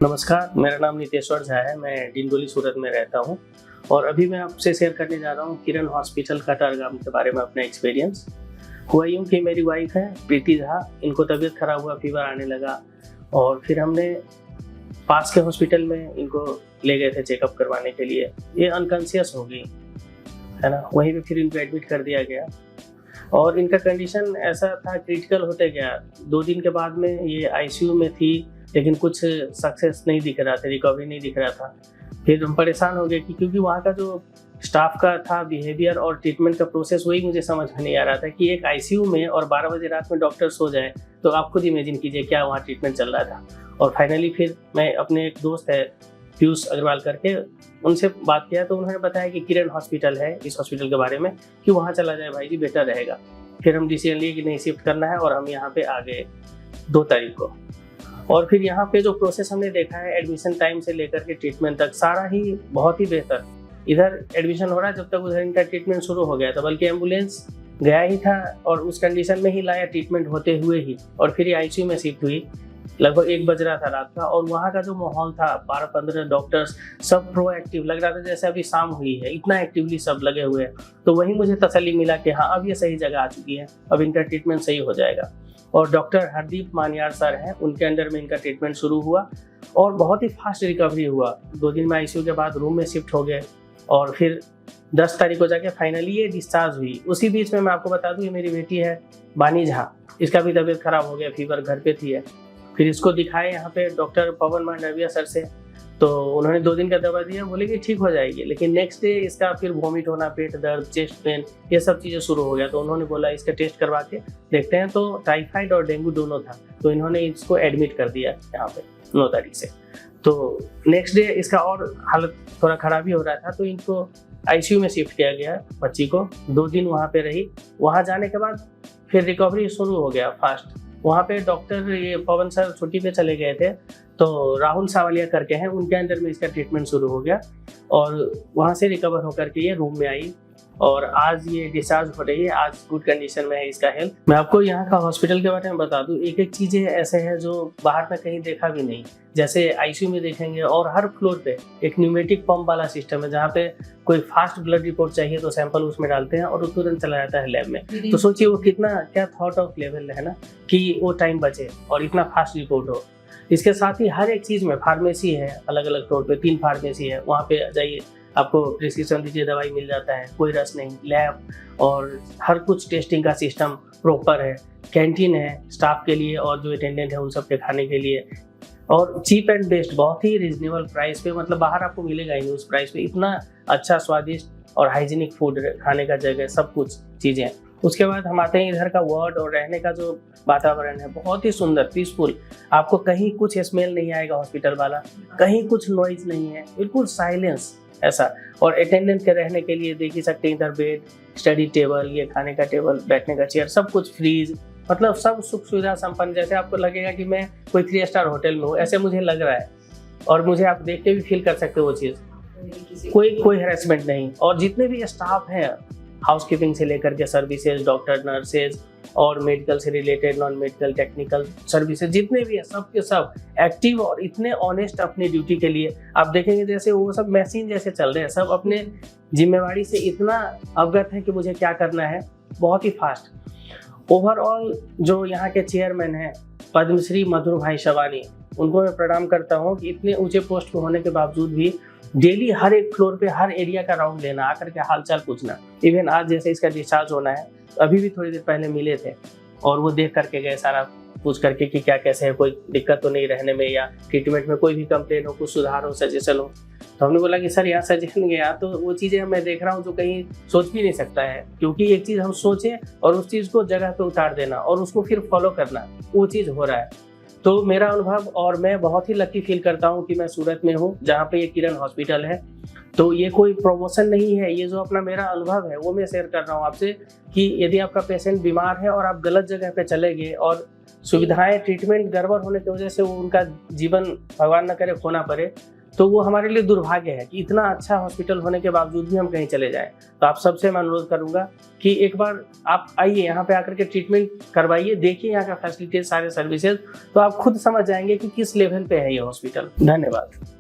नमस्कार, मेरा नाम नितेश्वर झा है। मैं डिंडोली सूरत में रहता हूँ और अभी मैं आपसे शेयर करने जा रहा हूँ किरण हॉस्पिटल कतारगाम के बारे में अपना एक्सपीरियंस। हुआ यूँ कि मेरी वाइफ है प्रीति झा, इनको तबीयत खराब हुआ, फीवर आने लगा और फिर हमने पास के हॉस्पिटल में इनको ले गए थे चेकअप करवाने के लिए। ये अनकॉन्शियस हो गई है ना, वहीं पे फिर इनको एडमिट कर दिया गया और इनका कंडीशन ऐसा था, क्रिटिकल होते गया। 2 दिन के बाद में ये आईसीयू में थी, लेकिन कुछ सक्सेस नहीं दिख रहा था, रिकवरी नहीं दिख रहा था। फिर हम परेशान हो गए कि क्योंकि वहाँ का जो स्टाफ का था बिहेवियर और ट्रीटमेंट का प्रोसेस, वही मुझे समझ में नहीं आ रहा था कि एक आईसीयू में और 12 बजे रात में डॉक्टर सो जाए, तो आप खुद इमेजिन कीजिए क्या वहाँ ट्रीटमेंट चल रहा था। और फाइनली फिर मैं अपने एक दोस्त है पीयूष अग्रवाल करके, उनसे बात किया तो उन्होंने बताया कि किरण हॉस्पिटल है, इस हॉस्पिटल के बारे में कि वहाँ चला जाए भाई जी, बेटर रहेगा। फिर हम डिसीजन लिए कि नहीं, शिफ्ट करना है और हम यहाँ पे आ गए 2 तारीख को। और फिर यहाँ पे जो प्रोसेस हमने देखा है, एडमिशन टाइम से लेकर के ट्रीटमेंट तक सारा ही बहुत ही बेहतर। इधर एडमिशन हो रहा है जब तक उधर इनका ट्रीटमेंट शुरू हो गया था, बल्कि एम्बुलेंस गया ही था और उस कंडीशन में ही लाया ट्रीटमेंट होते हुए ही। और फिर ये आईसीयू में शिफ्ट हुई, लगभग 1 बज रहा था रात का। और वहाँ का जो माहौल था, 12-15 डॉक्टर्स सब प्रोएक्टिव, लग रहा था जैसे अभी शाम हुई है, इतना एक्टिवली सब लगे हुए हैं। तो वहीं मुझे तसल्ली मिला कि हाँ, अब ये सही जगह आ चुकी है, अब इनका ट्रीटमेंट सही हो जाएगा। और डॉक्टर हरदीप मानियार सर हैं, उनके अंडर में इनका ट्रीटमेंट शुरू हुआ और बहुत ही फास्ट रिकवरी हुआ। 2 दिन में आईसीयू के बाद रूम में शिफ्ट हो गए और फिर 10 तारीख को जाके फाइनली ये डिस्चार्ज हुई। उसी बीच में मैं आपको बता दूं, ये मेरी बेटी है बानी झा, इसका भी तबीयत खराब हो गया, फीवर घर पे थी है। फिर इसको दिखाए यहाँ पे डॉक्टर पवन मांडविया सर से, तो उन्होंने 2 दिन का दवा दिया, बोले कि ठीक हो जाएगी। लेकिन नेक्स्ट डे इसका फिर वॉमिट होना, पेट दर्द, चेस्ट पेन, ये सब चीज़ें शुरू हो गया। तो उन्होंने बोला इसका टेस्ट करवा के देखते हैं, तो टाइफाइड और डेंगू दोनों था। तो इन्होंने इसको एडमिट कर दिया यहाँ पे 9 तारीख से। तो नेक्स्ट डे इसका और हालत थोड़ा खराब ही हो रहा था, तो इनको आईसीयू में शिफ्ट किया गया बच्ची को। 2 दिन वहाँ पे रही। वहाँ जाने के बाद फिर रिकवरी शुरू हो गया फास्ट। वहाँ पे डॉक्टर ये पवन सर छुट्टी पे चले गए थे, तो राहुल सावलिया करके हैं, उनके अंडर में इसका ट्रीटमेंट शुरू हो गया और वहाँ से रिकवर होकर के ये रूम में आई और आज ये डिस्चार्ज हो रही है। आज गुड कंडीशन में है इसका हेल्थ। मैं आपको यहाँ का हॉस्पिटल के बारे में बता दूँ, एक चीज़ें ऐसे हैं जो बाहर में कहीं देखा भी नहीं। जैसे आईसीयू में देखेंगे और हर फ्लोर पे एक न्यूमेटिक पंप वाला सिस्टम है, जहाँ पे कोई फास्ट ब्लड रिपोर्ट चाहिए तो सैंपल उसमें डालते हैं और वो तुरंत चला जाता है लैब में। तो सोचिए वो कितना क्या थॉट ऑफ लेवल है ना, कि वो टाइम बचे और इतना फास्ट रिपोर्ट हो। इसके साथ ही हर एक चीज़ में फार्मेसी है, अलग अलग फ्लोर पे 3 फार्मेसी है, वहाँ पे जाइए आपको प्रिस्क्रिप्शन दीजिए, दवाई मिल जाता है, कोई रस नहीं। लैब और हर कुछ टेस्टिंग का सिस्टम प्रॉपर है। कैंटीन है स्टाफ के लिए और जो अटेंडेंट है उन सब के खाने के लिए। और चीप एंड बेस्ट, बहुत ही रीजनेबल प्राइस पे, मतलब बाहर आपको मिलेगा ही नहीं उस प्राइस पे। इतना अच्छा स्वादिष्ट और हाइजीनिक फूड, खाने का जगह, सब कुछ चीज़ें। उसके बाद हम आते हैं इधर का वार्ड और रहने का जो वातावरण है, बहुत ही सुंदर, पीसफुल। आपको कहीं कुछ स्मेल नहीं आएगा हॉस्पिटल वाला, कहीं कुछ नॉइज नहीं है, बिल्कुल साइलेंस ऐसा। और अटेंडेंट के रहने के लिए देख ही सकते हैं, इधर बेड, स्टडी टेबल, ये खाने का टेबल, बैठने का चेयर, सब कुछ फ्रीज, मतलब सब सुख सुविधा संपन्न। जैसे आपको लगेगा कि मैं कोई 3 स्टार होटल में हूँ, ऐसे मुझे लग रहा है। और मुझे आप देख के भी फील कर सकते हो वो चीज़। कोई हैरेसमेंट नहीं। और जितने भी स्टाफ हैं, हाउसकीपिंग से लेकर के सर्विसेज, डॉक्टर, नर्सेज और मेडिकल से related, non medical, technical services, जितने भी हैं सब के सब एक्टिव और इतने ऑनेस्ट अपनी ड्यूटी के लिए। आप देखेंगे जैसे वो सब मशीन जैसे चल रहे हैं, सब अपने जिम्मेवारी से इतना अवगत है कि मुझे क्या करना है, बहुत ही फास्ट। ओवरऑल जो यहाँ के चेयरमैन हैं पद्मश्री मधुर भाई शवानी, उनको मैं प्रणाम करता हूँ कि इतने ऊंचे पोस्ट पे होने के बावजूद भी डेली हर एक फ्लोर पे, हर एरिया का राउंड लेना, आकर के हालचाल पूछना। इवन आज जैसे इसका डिस्चार्ज होना है, अभी भी थोड़ी देर पहले मिले थे और वो देख करके गए, सारा पूछ करके कि क्या कैसे है, कोई दिक्कत तो नहीं रहने में, या ट्रीटमेंट में कोई भी कंप्लेन हो, कुछ सुधार हो, सजेशन हो। तो हमने बोला कि सर यहाँ सजेशन गया, तो वो चीज़ें मैं देख रहा हूँ जो कहीं सोच भी नहीं सकता है। क्योंकि एक चीज़ हम सोचें और उस चीज़ को जगह पे उतार देना और उसको फिर फॉलो करना, वो चीज़ हो रहा है। तो मेरा अनुभव, और मैं बहुत ही लकी फील करता हूँ कि मैं सूरत में हूँ जहाँ पे ये किरण हॉस्पिटल है। तो ये कोई प्रमोशन नहीं है, ये जो अपना मेरा अनुभव है वो मैं शेयर कर रहा हूँ आपसे, कि यदि आपका पेशेंट बीमार है और आप गलत जगह पे चले गए और सुविधाएं, ट्रीटमेंट गड़बड़ होने की वजह से वो उनका जीवन भगवान न करे खोना पड़े, तो वो हमारे लिए दुर्भाग्य है कि इतना अच्छा हॉस्पिटल होने के बावजूद भी हम कहीं चले जाएं। तो आप सबसे मैं अनुरोध करूंगा कि एक बार आप आइए, यहाँ पे आकर के ट्रीटमेंट करवाइए, देखिए यहाँ का फैसिलिटीज, सारे सर्विसेज, तो आप खुद समझ जाएंगे कि किस लेवल पे है ये हॉस्पिटल। धन्यवाद।